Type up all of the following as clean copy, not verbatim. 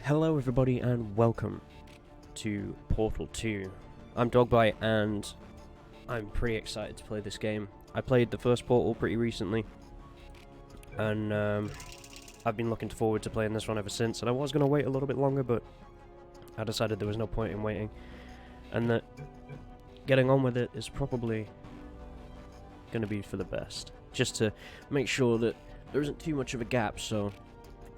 Hello everybody and welcome to Portal 2. I'm Dogbite and I'm pretty excited to play this game. I played the first Portal pretty recently and I've been looking forward to playing this one ever since, and I was going to wait a little bit longer, but I decided there was no point in waiting and that getting on with it is probably going to be for the best, just to make sure that there isn't too much of a gap, so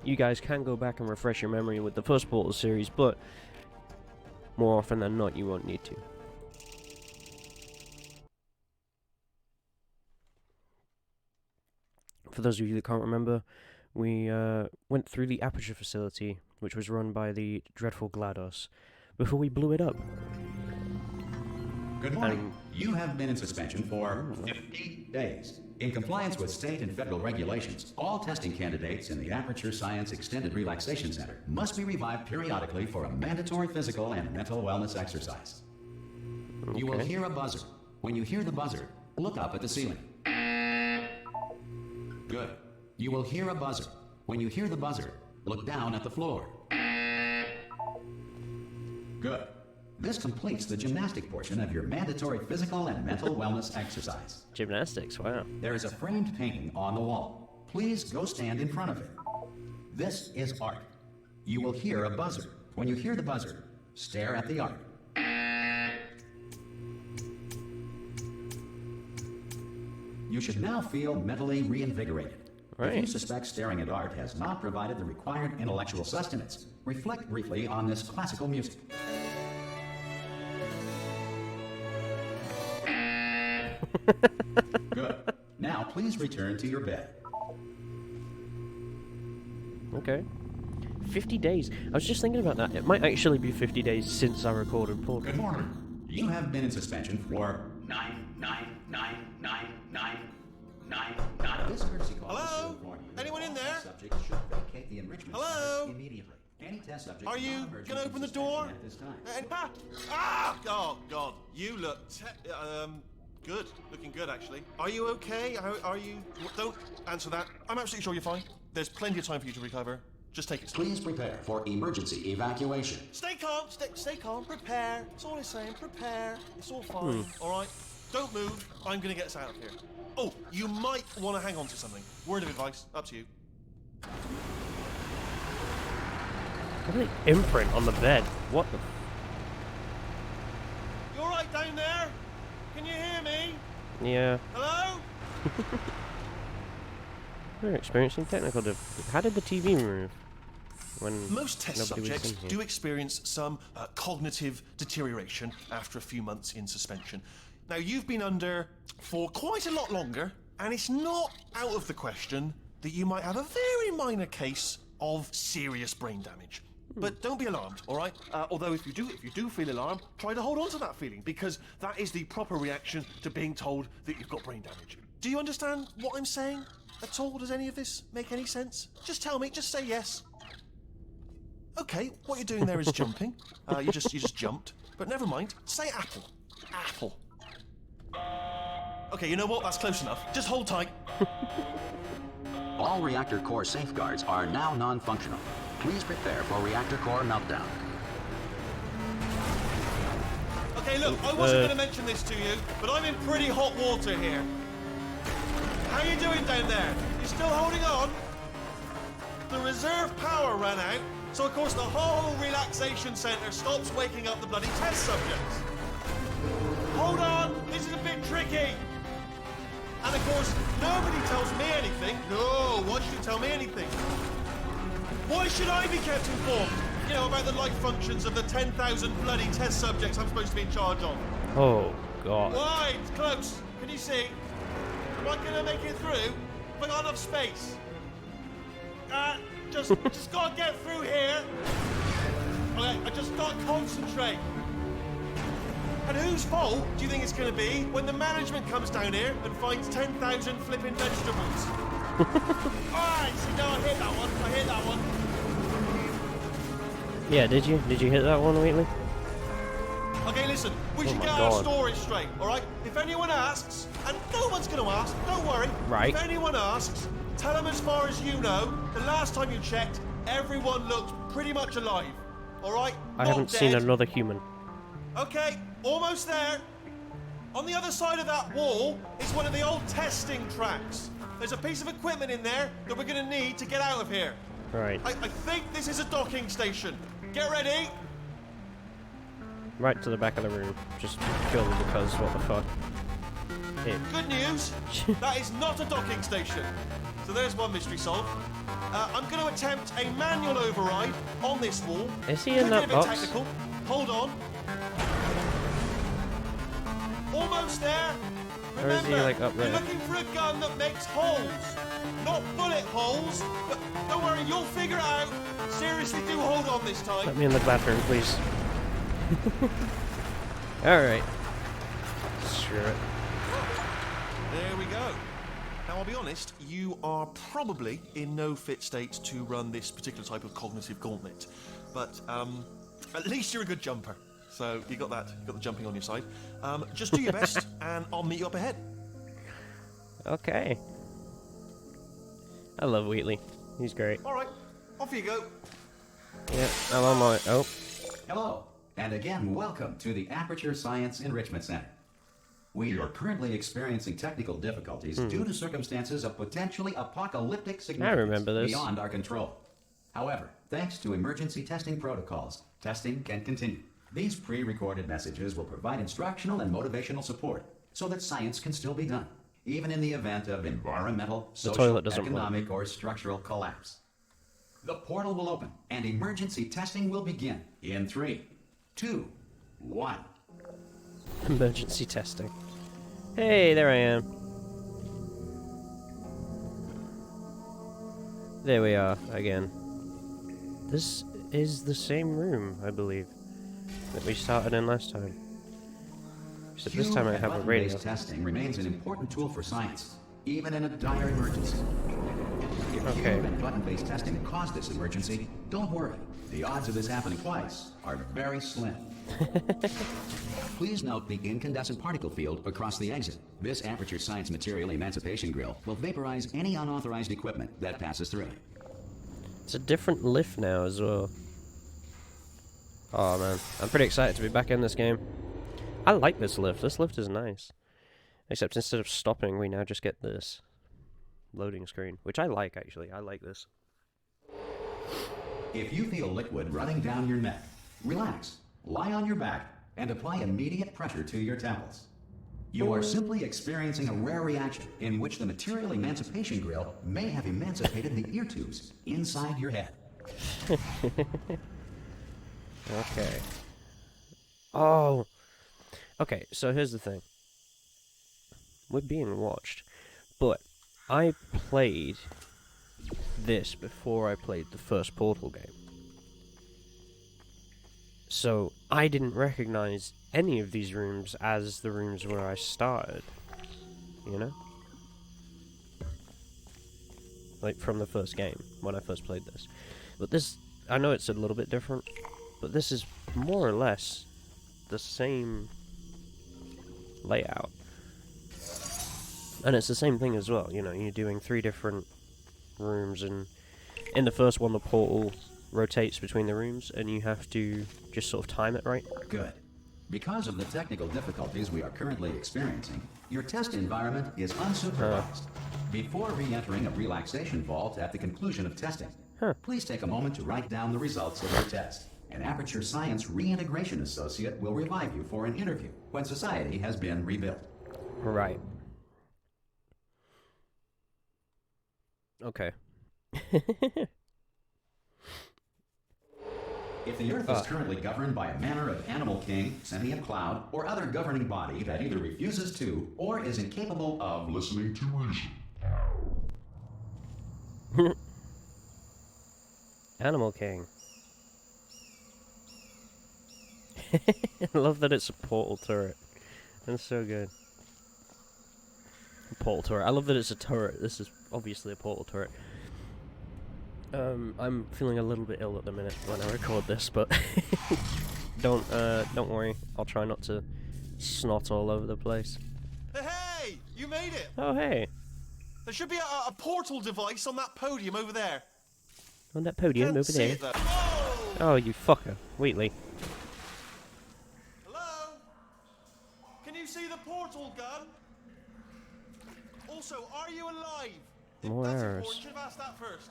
you guys can go back and refresh your memory with the first Portal series, but more often than not, you won't need to. For those of you that can't remember, we went through the Aperture facility, which was run by the dreadful GLaDOS, before we blew it up. Good morning. You have been in suspension for 50 days. In compliance with state and federal regulations, all testing candidates in the Aperture Science Extended Relaxation Center must be revived periodically for a mandatory physical and mental wellness exercise. Okay. You will hear a buzzer. When you hear the buzzer, look up at the ceiling. Good. You will hear a buzzer. When you hear the buzzer, look down at the floor. Good. This completes the gymnastic portion of your mandatory physical and mental wellness exercise. Gymnastics, wow. There is a framed painting on the wall. Please go stand in front of it. This is art. You will hear a buzzer. When you hear the buzzer, stare at the art. You should now feel mentally reinvigorated. Right. If you suspect staring at art has not provided the required intellectual sustenance, reflect briefly on this classical music. Good. Now please return to your bed. Okay. 50 days. I was just thinking about that. It might actually be 50 days since I recorded Portal. Good morning. You have been in suspension for 9. This courtesy call is to inform you that Anyone in all there? test subjects should vacate the enrichment Hello? center immediately. Any test subject Are you non-emergent gonna from open the suspension door? at this time. Oh God, you look good, looking good actually. Are you okay? Are you? Don't answer that. I'm absolutely sure you're fine. There's plenty of time for you to recover. Just take it slow. Please prepare for emergency evacuation. Stay calm. Stay calm. Prepare. That's all I'm saying. Prepare. It's all fine. All right. Don't move. I'm gonna get us out of here. Oh, you might want to hang on to something. Word of advice. Up to you. Look at the imprint on the bed. What the? You all right down there? Can you hear me? Yeah. Hello? We're experiencing technical difficulties. How did the TV move? When Most test nobody was subjects in here? do experience some cognitive deterioration after a few months in suspension. Now, you've been under for quite a lot longer, and it's not out of the question that you might have a very minor case of serious brain damage. But don't be alarmed, all right? Although if you do feel alarmed, try to hold on to that feeling, because that is the proper reaction to being told that you've got brain damage. Do you understand what I'm saying at all? Does any of this make any sense? Just tell me, just say yes. Okay, what you're doing there is jumping. You just jumped. But never mind. Say apple. Apple. Okay, you know what? That's close enough. Just hold tight. All reactor core safeguards are now non-functional. Please prepare for reactor core meltdown. Okay, look, I wasn't going to mention this to you, but I'm in pretty hot water here. How you doing down there? You still holding on? The reserve power ran out, so of course the whole relaxation center stops waking up the bloody test subjects. Hold on, this is a bit tricky. And of course, nobody tells me anything. No, why should you tell me anything? Why should I be kept informed? You know, about the life functions of the 10,000 bloody test subjects I'm supposed to be in charge of. Oh God. Why? It's close. Can you see? Am I gonna make it through? Have I got enough space? Just gotta get through here. Okay, I just gotta concentrate. And whose fault do you think it's gonna be when the management comes down here and finds 10,000 flipping vegetables? Alright, see, no, I hit that one. Yeah, did you? Did you hit that one, Wheatley? Okay, listen, we should my get our God. story straight, alright? If anyone asks, and no one's gonna ask, don't worry. Right. If anyone asks, tell them as far as you know, the last time you checked, everyone looks pretty much alive. All right? I Not haven't seen dead. another human. Okay, almost there. On the other side of that wall is one of the old testing tracks. There's a piece of equipment in there that we're going to need to get out of here. Right. I think this is a docking station. Get ready. Right to the back of the room. Just purely because, what the fuck. Hey. Good news, that is not a docking station. So there's one mystery solved. I'm going to attempt a manual override on this wall. Is he in Could that get a bit box? technical. Hold on. Almost there. Or is he, Remember, like, up there? you're looking for a gun that makes holes. Not bullet holes, but don't worry, you'll figure it out. Seriously, do hold on this time. Let me in the bathroom, please. Alright. Screw it. There we go. Now, I'll be honest, you are probably in no fit state to run this particular type of cognitive gauntlet. But at least you're a good jumper. So you got that. You got the jumping on your side. Just do your best, and I'll meet you up ahead. Okay. I love Wheatley. He's great. All right, off you go. Yeah, I'm on my... Oh. Hello, and again, welcome to the Aperture Science Enrichment Center. We are currently experiencing technical difficulties due to circumstances of potentially apocalyptic significance remember this. beyond our control. However, thanks to emergency testing protocols, testing can continue. These pre-recorded messages will provide instructional and motivational support so that science can still be done, even in the event of environmental, social, toilet doesn't work. economic, or structural collapse. The portal will open, and emergency testing will begin in 3, 2, 1. Emergency testing. Hey, there I am. There we are, again. This is the same room, I believe, that we started in last time. Except this time I have a radio. Button-based testing remains an important tool for science, even in a dire emergency. If Okay. cube and button-based testing caused this emergency, don't worry. The odds of this happening twice are very slim. Please note the incandescent particle field across the exit. This Aperture Science Material Emancipation Grill will vaporize any unauthorized equipment that passes through it. It's a different lift now as well. Oh man, I'm pretty excited to be back in this game. I like this lift. This lift is nice. Except instead of stopping, we now just get this loading screen, which I like actually. I like this. If you feel liquid running down your neck, relax, lie on your back, and apply immediate pressure to your temples. You are simply experiencing a rare reaction in which the Material Emancipation Grill may have emancipated the ear tubes inside your head. Okay. Oh. Okay, so here's the thing. We're being watched. But I played this before I played the first Portal game. So I didn't recognize any of these rooms as the rooms where I started. You know? Like from the first game, when I first played this. But this, I know it's a little bit different, but this is more or less the same layout. And it's the same thing as well, you know, you're doing 3 different rooms, and in the first one the portal rotates between the rooms, and you have to just sort of time it right. Good. Because of the technical difficulties we are currently experiencing, your test environment is unsupervised. Before re-entering a relaxation vault at the conclusion of testing, please take a moment to write down the results of your test. An Aperture Science Reintegration Associate will revive you for an interview when society has been rebuilt. Right. Okay. If the Earth is currently governed by a manner of animal king, sentient cloud, or other governing body that either refuses to or is incapable of listening to reason. Animal King. I love that it's a portal turret. That's so good. A portal turret. I love that it's a turret. This is obviously a portal turret. I'm feeling a little bit ill at the minute when I record this, but don't worry. I'll try not to snot all over the place. Hey, you made it. Oh hey. There should be a portal device on that podium over there. On that podium Can't over see there. it, though. Whoa! Oh, you fucker. Wheatley. Hello? Can you see the portal gun? Also, are you alive? More That's errors. important. Should have asked that first.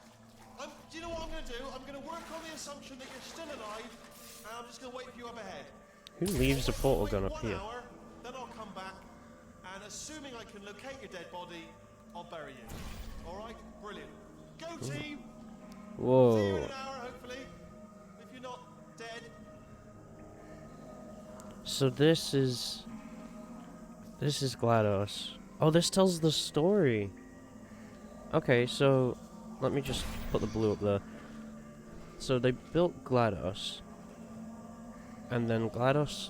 Do you know what I'm going to do? I'm going to work on the assumption that you're still alive, and I'm just going to wait for you up ahead. Who leaves a portal gun Wait up 1 here? hour, then I'll come back, and assuming I can locate your dead body, I'll bury you. All right? Brilliant. Go team! See you in Whoa. an hour, hopefully. If you're not dead. So this is GLaDOS. Oh, this tells the story. Okay, so let me just put the blue up there. So they built GLaDOS, and then GLaDOS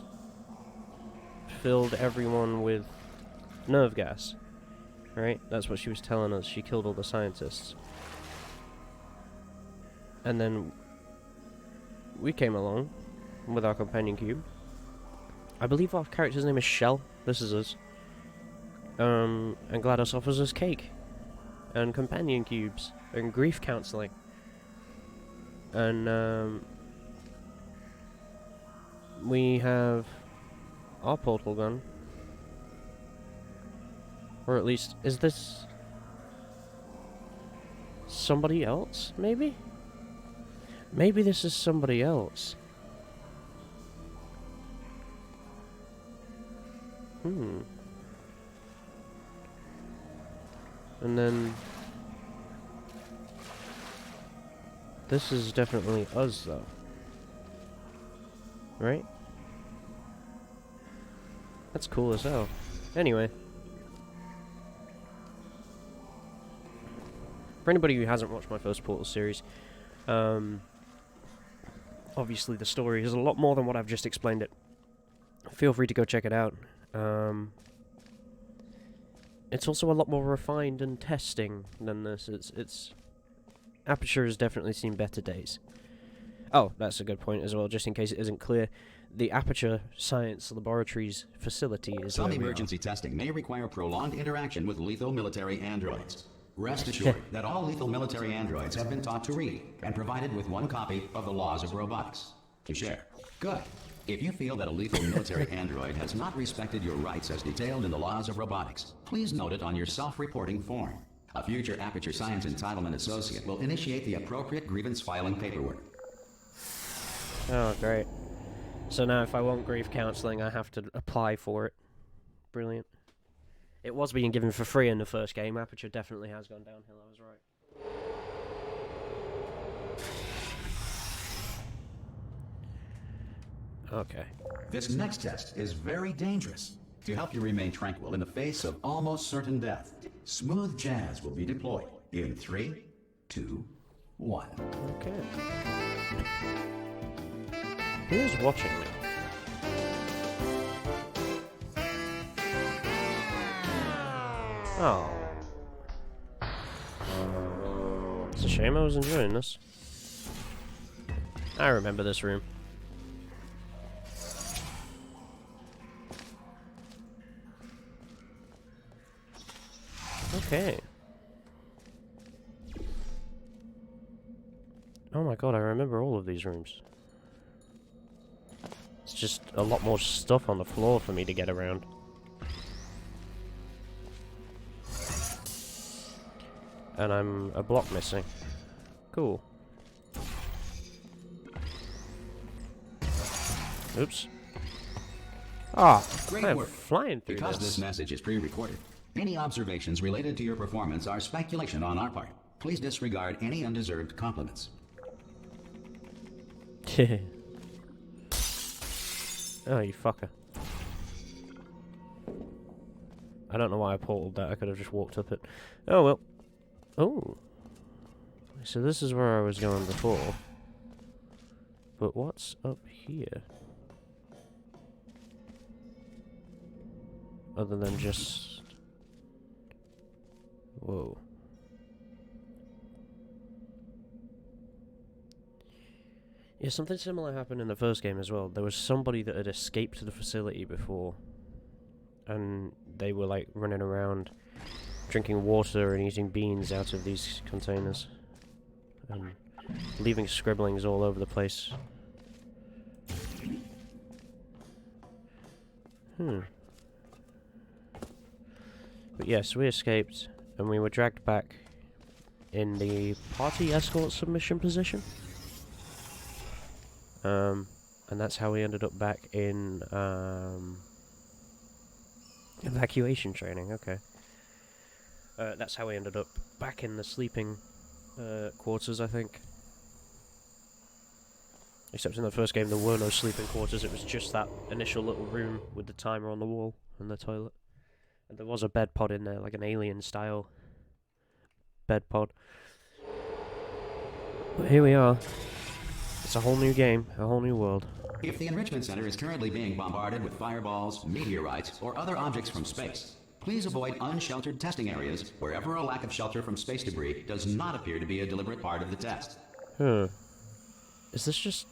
filled everyone with nerve gas. Right? That's what she was telling us. She killed all the scientists. And then we came along with our companion cube. I believe our character's name is Shell. This is us. And GLaDOS offers us cake. And companion cubes. And grief counseling. And, we have our portal gun. Or at least, is this somebody else, maybe? Maybe this is somebody else. And then this is definitely us, though. Right? That's cool as hell. Anyway. For anybody who hasn't watched my first Portal series, obviously the story is a lot more than what I've just explained it. Feel free to go check it out. It's also a lot more refined and testing than this. It's Aperture has definitely seen better days. Oh, that's a good point as well, just in case it isn't clear. The Aperture Science Laboratories facility is Some where we are. emergency testing may require prolonged interaction with lethal military androids. Rest assured that all lethal military androids have been taught to read and provided with one copy of the Laws of Robotics to share. Good. If you feel that a lethal military android has not respected your rights as detailed in the Laws of Robotics, please note it on your self-reporting form. A future Aperture Science Entitlement Associate will initiate the appropriate grievance filing paperwork. Oh, great. So now if I want grief counseling, I have to apply for it. Brilliant. It was being given for free in the first game. Aperture definitely has gone downhill, I was right. Okay. This next test is very dangerous. To help you remain tranquil in the face of almost certain death, smooth jazz will be deployed in 3, 2, 1. Okay. Who's watching me? Oh. It's a shame I was enjoying this. I remember this room. Okay. Oh my god, I remember all of these rooms. It's just a lot more stuff on the floor for me to get around. And I'm a block missing. Cool. Oops. Ah, Great I'm work. flying through Because this message is pre-recorded, any observations related to your performance are speculation on our part. Please disregard any undeserved compliments. Oh, you fucker. I don't know why I portaled that. I could have just walked up it. Oh, well. Oh. So this is where I was going before. But what's up here? Other than just... Whoa. Yeah, something similar happened in the first game as well. There was somebody that had escaped the facility before. And they were like running around drinking water and eating beans out of these containers. And leaving scribblings all over the place. But yes, we escaped, and we were dragged back in the party escort submission position. And that's how we ended up back in evacuation training. Okay. That's how we ended up back in the sleeping quarters, I think. Except in the first game there were no sleeping quarters, it was just that initial little room with the timer on the wall and the toilet. And there was a bed pod in there, like an alien style bed pod. But here we are. It's a whole new game, a whole new world. If the Enrichment Center is currently being bombarded with fireballs, meteorites, or other objects from space, please avoid unsheltered testing areas wherever a lack of shelter from space debris does not appear to be a deliberate part of the test. Is this just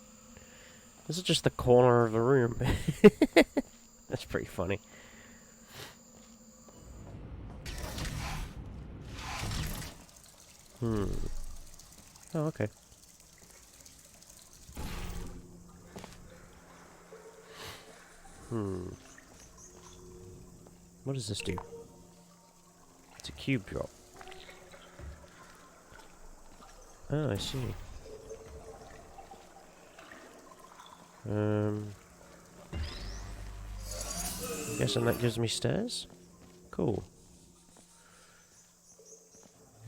the corner of the room? That's pretty funny. Oh, okay. What does this do? It's a cube drop. Oh, I see. I'm guessing that gives me stairs? Cool.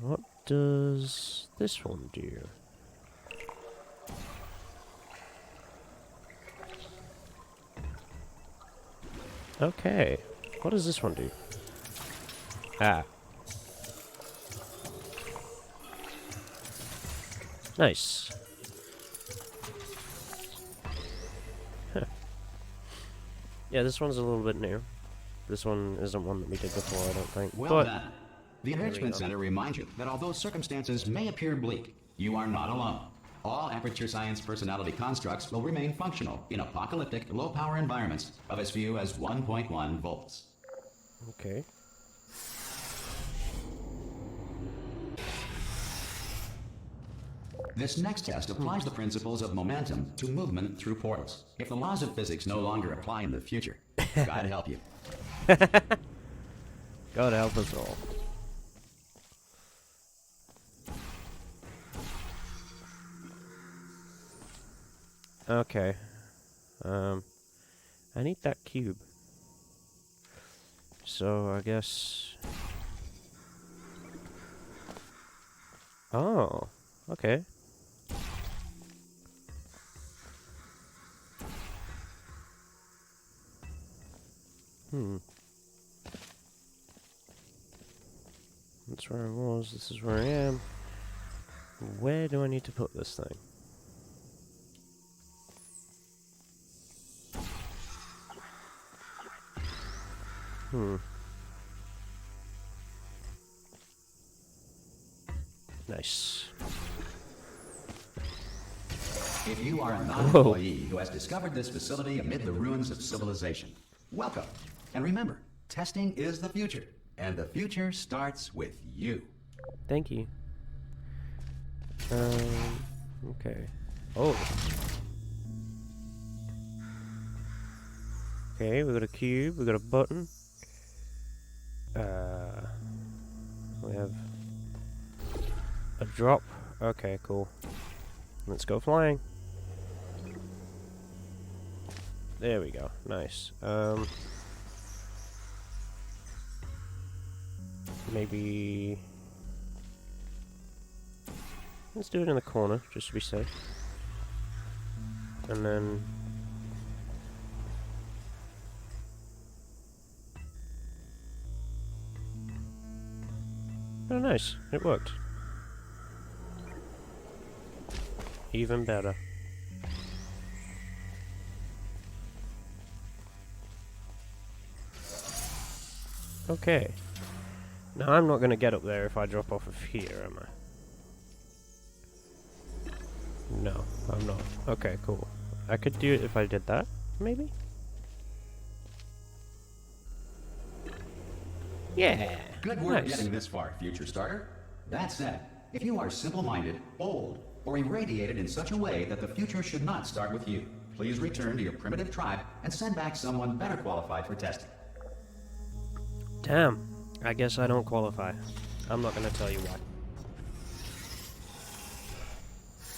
What does this one do? Okay. What does this one do? Ah. Nice. Huh. Yeah, this one's a little bit new. This one isn't one that we did before, I don't think. Well but done. The Enrichment Center reminds you that although circumstances may appear bleak, you are not alone. All Aperture Science personality constructs will remain functional in apocalyptic, low-power environments of as few as 1.1 volts. Okay. This next test applies the principles of momentum to movement through portals. If the laws of physics no longer apply in the future, God help you. God help us all. Okay. I need that cube. So, I guess... Oh, okay. That's where I was, this is where I am. Where do I need to put this thing? Nice. If you are a non-employee who has discovered this facility amid the ruins of civilization, welcome. And remember, testing is the future, and the future starts with you. Thank you. Okay. Oh. Okay, we got a cube, we got a button. We have a drop. Okay, cool. Let's go flying. There we go. Nice. Maybe... Let's do it in the corner, just to be safe. And then... Oh, nice. It worked. Even better. Okay. Now, I'm not going to get up there if I drop off of here, am I? No, I'm not. Okay, cool. I could do it if I did that, maybe? Yeah! Good work Nice. getting this far, future starter. That said, if you are simple-minded, bold, or irradiated in such a way that the future should not start with you. Please return to your primitive tribe and send back someone better qualified for testing. Damn. I guess I don't qualify. I'm not gonna tell you why.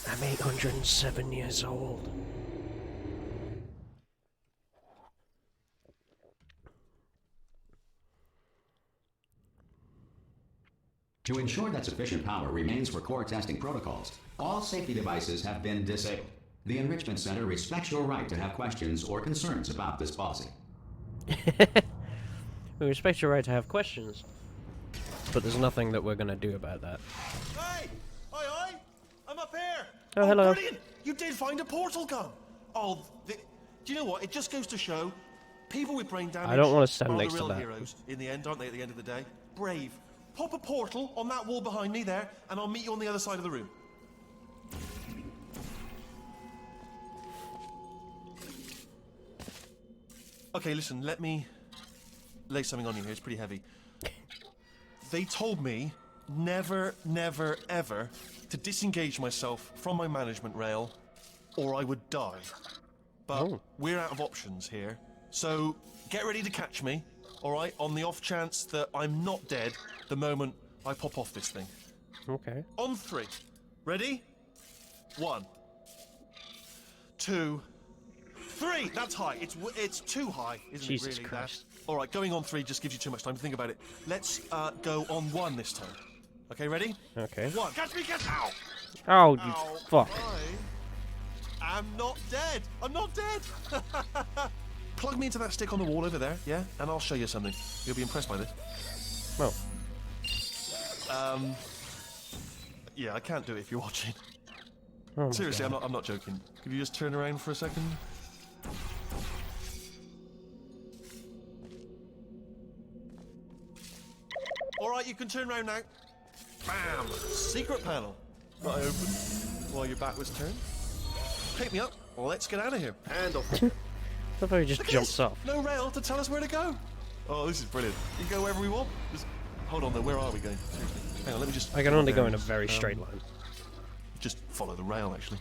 I'm 807 years old. To ensure that sufficient power remains for core testing protocols, all safety devices have been disabled. The Enrichment Center respects your right to have questions or concerns about this policy. We respect your right to have questions, but there's nothing that we're gonna do about that. Hey! Oi, oi! I'm up here! Oh, hello. Brilliant! You did find a portal gun! Oh, do you know what? It just goes to show, people with brain damage I don't want to stand are next the to real that. heroes in the end, aren't they, at the end of the day? Brave. Pop a portal on that wall behind me there, and I'll meet you on the other side of the room. Okay, listen, let me lay something on you here. It's pretty heavy. They told me never, never, ever to disengage myself from my management rail or I would die. But we're out of options here. So get ready to catch me, all right, on the off chance that I'm not dead the moment I pop off this thing. Okay. On 3. Ready? 1, 2, 3. That's high. It's too high, isn't Jesus it? Really? Christ. All right, going on 3 just gives you too much time to think about it. Let's go on 1 this time. Okay, ready? Okay. 1. Catch me, catch! Ow! Oh, you Ow! fuck. I'm not dead. I'm not dead. Plug me into that stick on the wall over there, yeah, and I'll show you something. You'll be impressed by this. Well, Yeah, I can't do it if you're watching. oh my Seriously, God. I'm not joking. Could you just turn around for a second? All right, you can turn around now. Bam! Secret panel. That I opened while your back was turned. Pick me up. Let's get out of here. Hand off. I thought he just Look at jumps this. off. No rail to tell us where to go. Oh, this is brilliant. You can go wherever we want. Just hold on though. Where are we going? Seriously. Hang on. Let me just. I can only go in a very straight line. Just follow the rail, actually.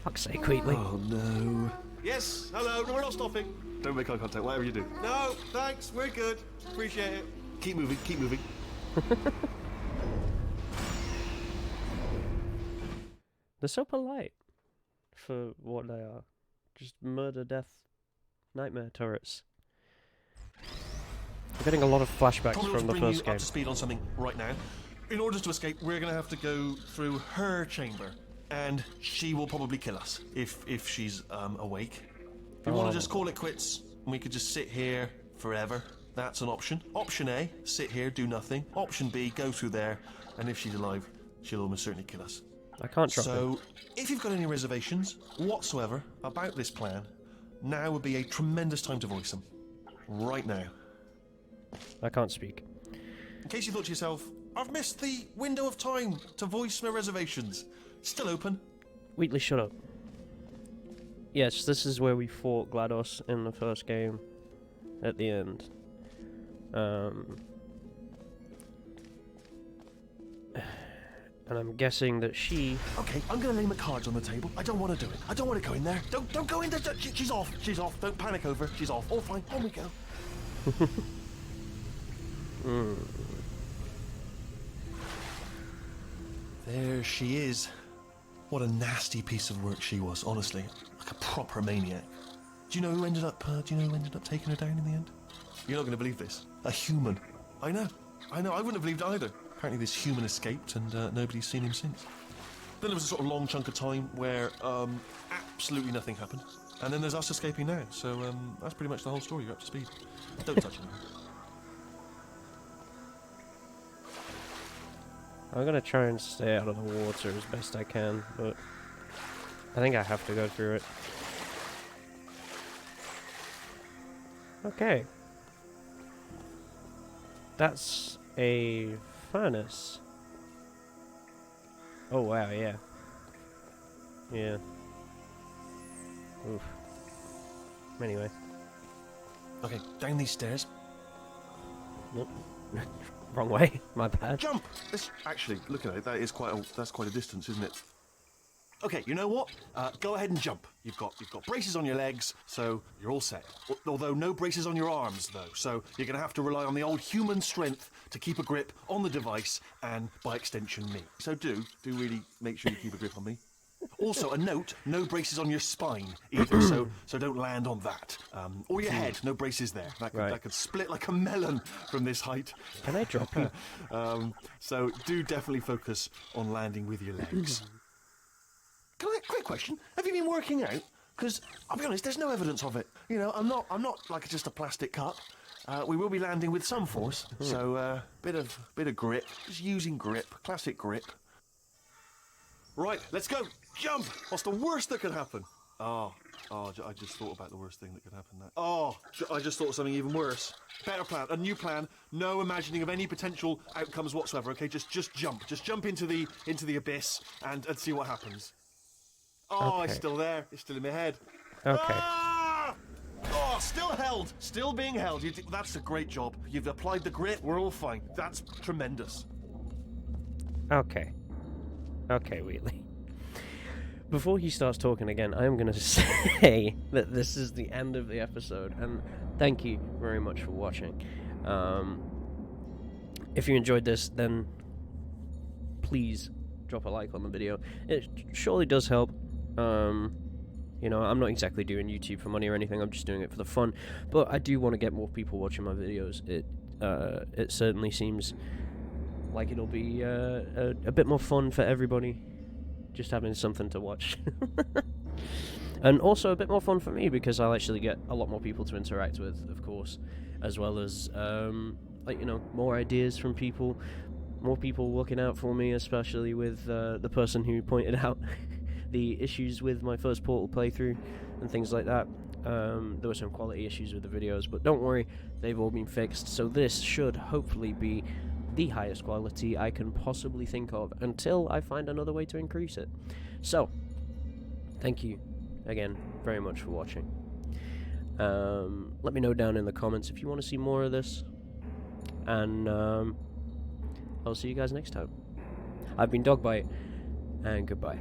Fuck's sake, Wheatley. Oh no. Yes. Hello. No, we're not stopping. Don't make eye contact. Whatever you do. No. Thanks. We're good. Appreciate it. Keep moving. Keep moving. They're so polite for what they are. Just murder, death, nightmare turrets. I'm getting a lot of flashbacks Probably ought to from the bring you first game. up to speed on something right now. In order to escape, we're going to have to go through her chamber, and she will probably kill us if she's awake. If you want to just call it quits, and we could just sit here forever, that's an option. Option A, sit here, do nothing. Option B, go through there, and if she's alive, she'll almost certainly kill us. I can't drop it. So, if you've got any reservations whatsoever about this plan, now would be a tremendous time to voice them. Right now. I can't speak. In case you thought to yourself, I've missed the window of time to voice my reservations. Still open. Wheatley, shut up. Yes, this is where we fought GLaDOS in the first game. At the end. And I'm guessing that she... Okay, I'm gonna lay my cards on the table. I don't want to do it. I don't want to go in there. Don't go in there. She's off. She's off. Don't panic over. She's off. All fine. On we go. There she is. What a nasty piece of work she was, honestly. Like a proper maniac. Do you know who ended up taking her down in the end? You're not going to believe this. A human. I know. I wouldn't have believed it either. Apparently this human escaped and nobody's seen him since. Then there was a sort of long chunk of time where absolutely nothing happened. And then there's us escaping now. So that's pretty much the whole story. You're up to speed. Don't touch anything. I'm gonna try and stay out of the water as best I can, but... I think I have to go through it. Okay. That's a furnace. Oh wow, yeah. Yeah. Oof. Anyway. Okay, down these stairs. Nope. Wrong way. My bad. Jump! Actually, look at it. That's quite a distance, isn't it? Okay, you know what? Go ahead and jump. You've got braces on your legs, so you're all set. Although no braces on your arms, though. So you're going to have to rely on the old human strength to keep a grip on the device, and by extension, me. So do really make sure you keep a grip on me. Also, a note: no braces on your spine either. so don't land on that. Or your head. No braces there. That could split like a melon from this height. Can I drop you? So do definitely focus on landing with your legs. Quick question: have you been working out? Because I'll be honest, there's no evidence of it. You know, I'm not like just a plastic cup. We will be landing with some force, so bit of grip, just using grip, classic grip. Right, let's go. Jump. What's the worst that could happen? I just thought about the worst thing that could happen. I just thought of something even worse. Better plan, a new plan. No imagining of any potential outcomes whatsoever. Okay, just jump. Just jump into the abyss and see what happens. Oh, Okay. It's still there. It's still in my head. Okay. Ah! Oh, still held. Still being held. That's a great job. You've applied the grit. We're all fine. That's tremendous. Okay. Okay, Wheatley. Before he starts talking again, I am going to say that this is the end of the episode, and thank you very much for watching. If you enjoyed this, then please drop a like on the video. It surely does help. You know, I'm not exactly doing YouTube for money or anything, I'm just doing it for the fun, but I do want to get more people watching my videos. It certainly seems like it'll be a bit more fun for everybody, just having something to watch. And also a bit more fun for me, because I'll actually get a lot more people to interact with, of course, as well as, like, you know, more ideas from people, more people looking out for me, especially with the person who pointed out the issues with my first Portal playthrough and things like that. There were some quality issues with the videos, but don't worry, they've all been fixed, so this should hopefully be the highest quality I can possibly think of until I find another way to increase it. So, thank you again very much for watching. Let me know down in the comments if you want to see more of this, and I'll see you guys next time. I've been Dogbite, and goodbye.